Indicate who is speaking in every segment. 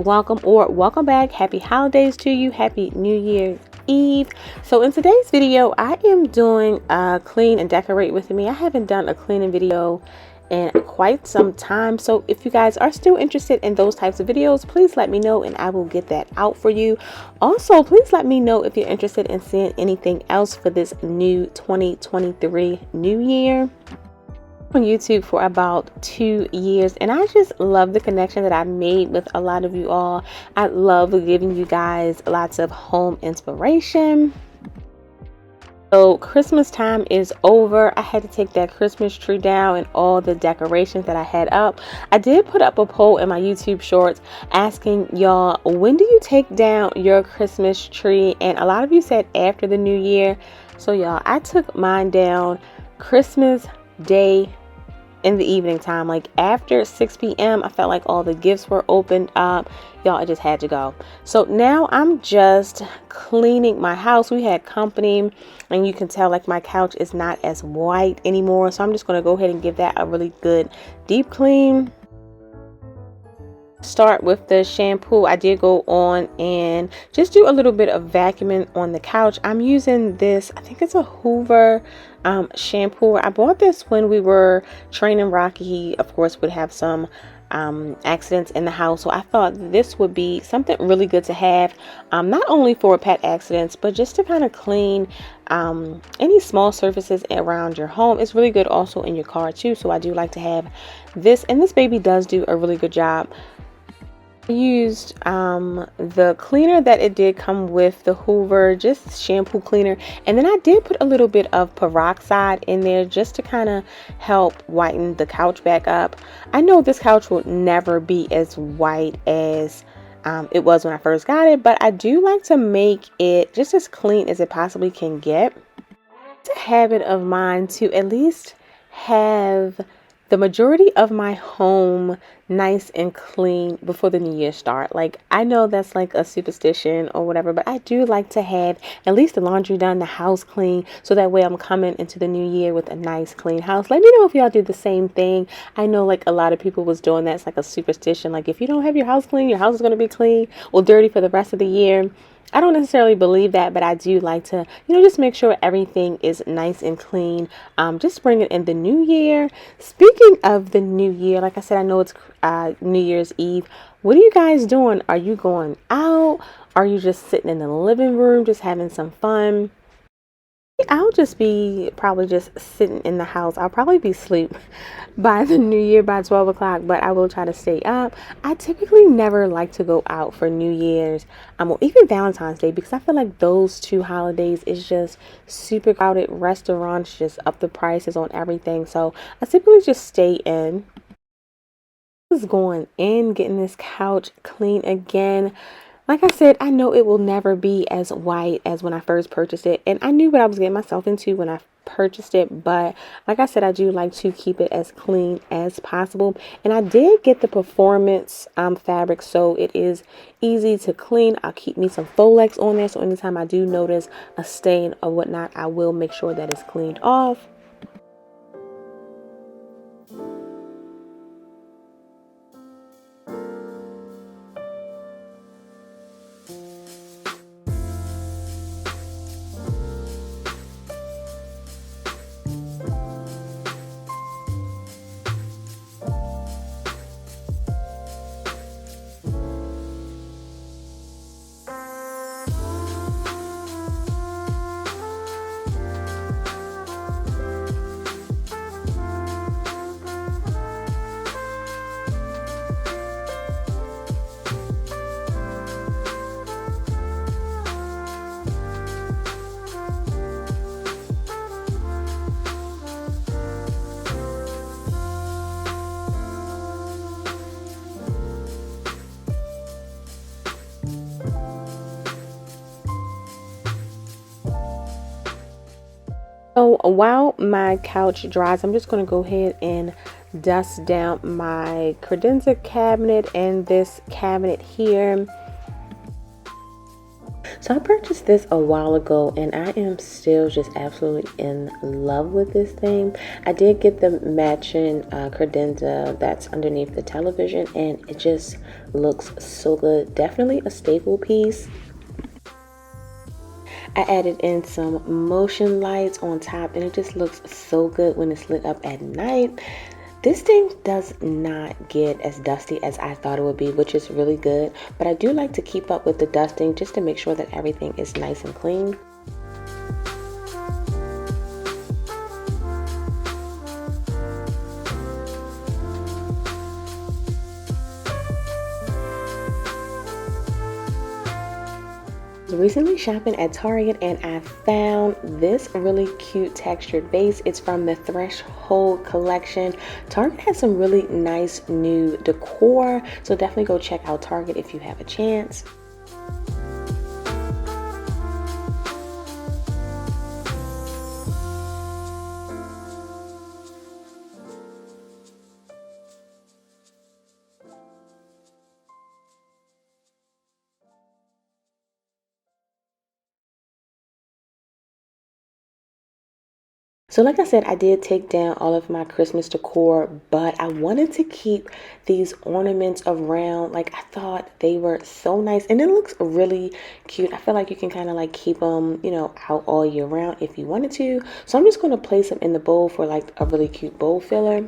Speaker 1: welcome back. Happy holidays to you. Happy New Year's Eve. So in today's video, I am doing a clean and decorate with me. I haven't done a cleaning video in quite some time, so if you guys are still interested in those types of videos, please let me know and I will get that out for you. Also, please let me know if you're interested in seeing anything else for this new 2023 new year. On YouTube for about 2 years, and I just love the connection that I made with a lot of you all. I love giving you guys lots of home inspiration. So Christmas time is over. I had to take that Christmas tree down and all the decorations that I had up. I did put up a poll in my YouTube shorts asking y'all, when do you take down your Christmas tree? And a lot of you said after the new year. So y'all, I took mine down Christmas Day in the evening time, like after 6 p.m. I felt like all the gifts were opened up. Y'all, I just had to go. So now I'm just cleaning my house. We had company, and you can tell like my couch is not as white anymore. So I'm just going to go ahead and give that a really good deep clean. Start with the shampoo. I did go on and just do a little bit of vacuuming on the couch. I'm using this, I think it's a Hoover shampoo. I bought this when we were training Rocky. He of course would have some accidents in the house, so I thought this would be something really good to have, not only for pet accidents but just to kind of clean any small surfaces around your home. It's really good also in your car too, so I do like to have this, and this baby does do a really good job. I used the cleaner that it did come with, the Hoover, just shampoo cleaner, and then I did put a little bit of peroxide in there just to kind of help whiten the couch back up. I know this couch will never be as white as it was when I first got it, but I do like to make it just as clean as it possibly can get. It's a habit of mine to at least have the majority of my home nice and clean before the new year start. Like, I know that's like a superstition or whatever, but I do like to have at least the laundry done, the house clean, so that way I'm coming into the new year with a nice clean house. Let me know if y'all do the same thing. I know like a lot of people was doing that. It's like a superstition, like if you don't have your house clean, your house is going to be clean or dirty for the rest of the year. I don't necessarily believe that, but I do like to, just make sure everything is nice and clean. Just bring it in the new year. Speaking of the new year, like I said, I know it's New Year's Eve. What are you guys doing? Are you going out? Are you just sitting in the living room, just having some fun? I'll just be probably just sitting in the house. I'll probably be asleep by the new year, by 12 o'clock, but I will try to stay up. I typically never like to go out for New Year's or even Valentine's Day, because I feel like those two holidays is just super crowded. Restaurants just up the prices on everything. So I typically just stay in. Just going in, getting this couch clean again. Like I said, I know it will never be as white as when I first purchased it, and I knew what I was getting myself into when I purchased it, but like I said, I do like to keep it as clean as possible. And I did get the performance fabric, so it is easy to clean. I'll keep me some Folex on there, so anytime I do notice a stain or whatnot, I will make sure that it's cleaned off. So while my couch dries, I'm just going to go ahead and dust down my credenza cabinet and this cabinet here. So I purchased this a while ago and I am still just absolutely in love with this thing. I did get the matching credenza that's underneath the television and it just looks so good. Definitely a staple piece. I added in some motion lights on top and it just looks so good when it's lit up at night. This thing does not get as dusty as I thought it would be, which is really good. But I do like to keep up with the dusting just to make sure that everything is nice and clean. Recently shopping at Target and I found this really cute textured vase. It's from the Threshold collection. Target has some really nice new decor, so definitely go check out Target if you have a chance. So like I said, I did take down all of my Christmas decor, but I wanted to keep these ornaments around. Like I thought they were so nice and it looks really cute. I feel like you can kind of like keep them, you know, out all year round if you wanted to. So I'm just going to place them in the bowl for like a really cute bowl filler.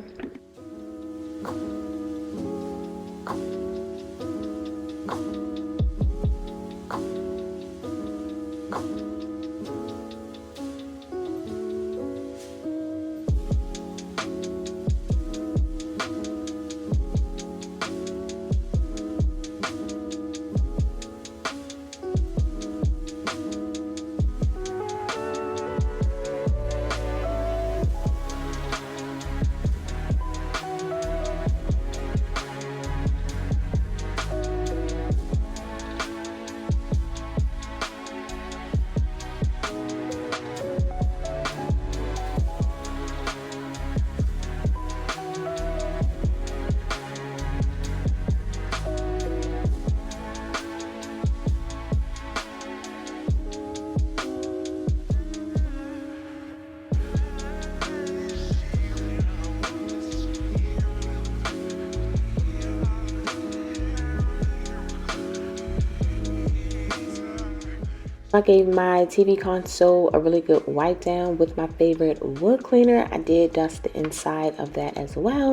Speaker 1: I gave my TV console a really good wipe down with my favorite wood cleaner. I did dust the inside of that as well.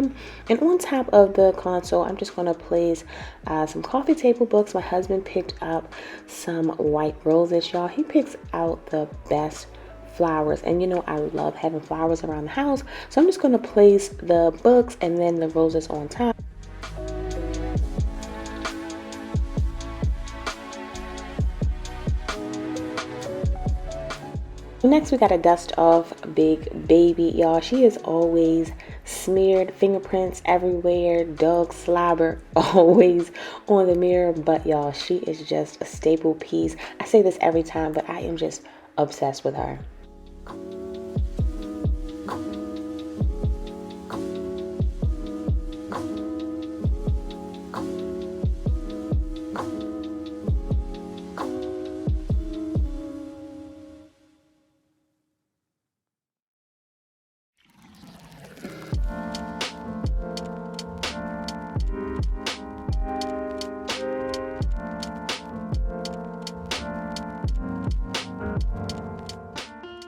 Speaker 1: And on top of the console, I'm just going to place some coffee table books. My husband picked up some white roses, y'all. He picks out the best flowers, and you know I love having flowers around the house. So I'm just going to place the books and then the roses on top. Next, we got to dust off Big Baby, y'all. She is always smeared, fingerprints everywhere, dog slobber always on the mirror. But y'all, she is just a staple piece. I say this every time, but I am just obsessed with her.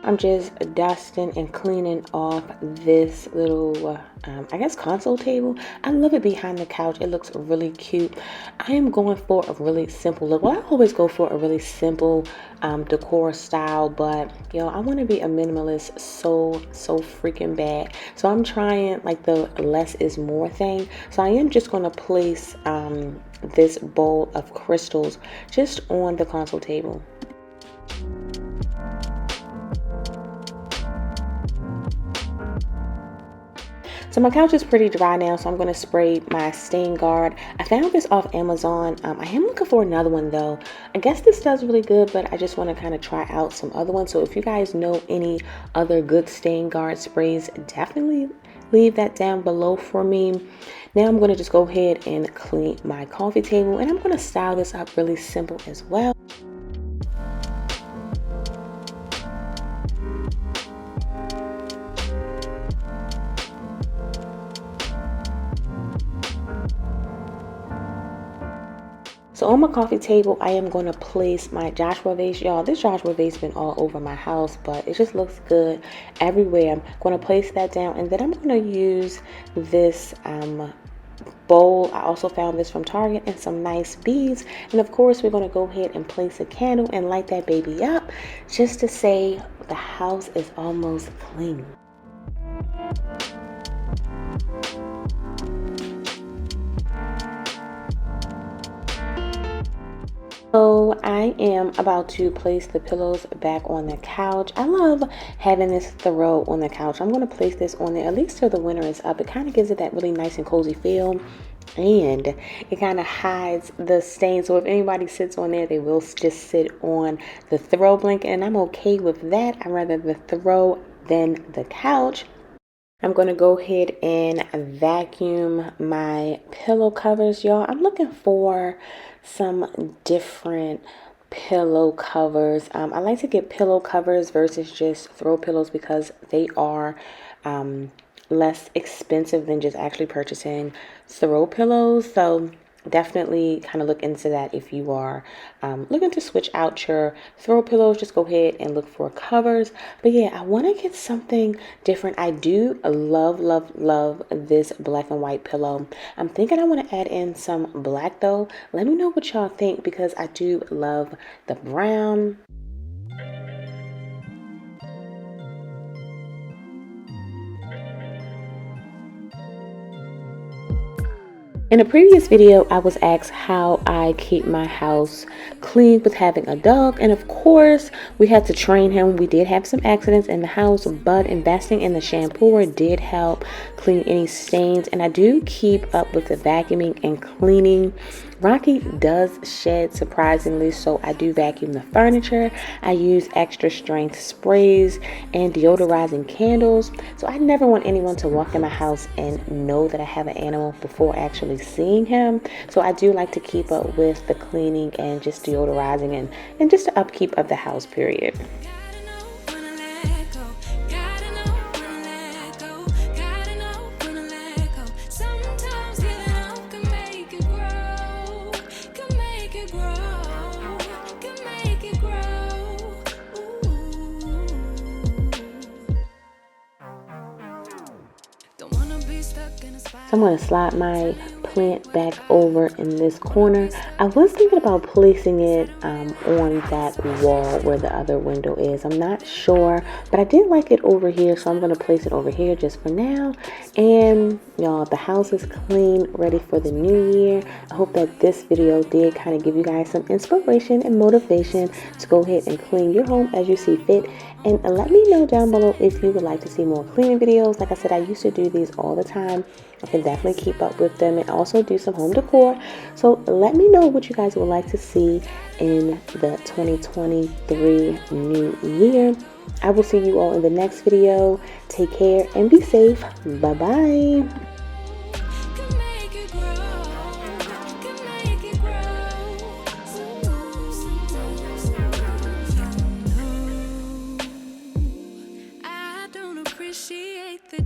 Speaker 1: I'm just dusting and cleaning off this little, I guess, console table. I love it behind the couch. It looks really cute. I am going for a really simple look. Well, I always go for a really simple decor style, but you know, I want to be a minimalist so freaking bad. So I'm trying like the less is more thing. So I am just going to place this bowl of crystals just on the console table. So my couch is pretty dry now, so I'm going to spray my stain guard. I found this off Amazon. I am looking for another one though. I guess this does really good, but I just want to kind of try out some other ones. So if you guys know any other good stain guard sprays, definitely leave that down below for me. Now I'm going to just go ahead and clean my coffee table, and I'm going to style this up really simple as well. So on my coffee table, I am going to place my Joshua vase. Y'all, this Joshua vase been all over my house, but it just looks good everywhere. I'm going to place that down, and then I'm going to use this bowl. I also found this from Target, and some nice beads. And of course, we're going to go ahead and place a candle and light that baby up, just to say the house is almost clean. So I am about to place the pillows back on the couch. I love having this throw on the couch. I'm going to place this on there at least till the winter is up. It kind of gives it that really nice and cozy feel, and it kind of hides the stain. So if anybody sits on there, they will just sit on the throw blanket, and I'm okay with that. I'd rather the throw than the couch. I'm going to go ahead and vacuum my pillow covers, y'all. I'm looking for some different pillow covers. I like to get pillow covers versus just throw pillows because they are less expensive than just actually purchasing throw pillows. So definitely kind of look into that if you are looking to switch out your throw pillows. Just go ahead and look for covers. But yeah, I want to get something different. I do love this black and white pillow. I'm thinking I want to add in some black though. Let me know what y'all think, because I do love the brown. In a previous video, I was asked how I keep my house clean with having a dog, and of course, we had to train him. We did have some accidents in the house, but investing in the shampooer did help clean any stains, and I do keep up with the vacuuming and cleaning. Rocky does shed surprisingly, so I do vacuum the furniture. I use extra strength sprays and deodorizing candles. So I never want anyone to walk in my house and know that I have an animal before actually seeing him. So I do like to keep up with the cleaning and just deodorizing and just the upkeep of the house, period. So I'm going to slide my plant back over in this corner. I was thinking about placing it on that wall where the other window is. I'm not sure, but I did like it over here, so I'm going to place it over here just for now. And y'all, the house is clean, ready for the new year. I hope that this video did kind of give you guys some inspiration and motivation to go ahead and clean your home as you see fit. And let me know down below if you would like to see more cleaning videos. Like I said, I used to do these all the time. I can definitely keep up with them and also do some home decor. So let me know what you guys would like to see in the 2023 new year. I will see you all in the next video. Take care and be safe. Bye-bye.
Speaker 2: The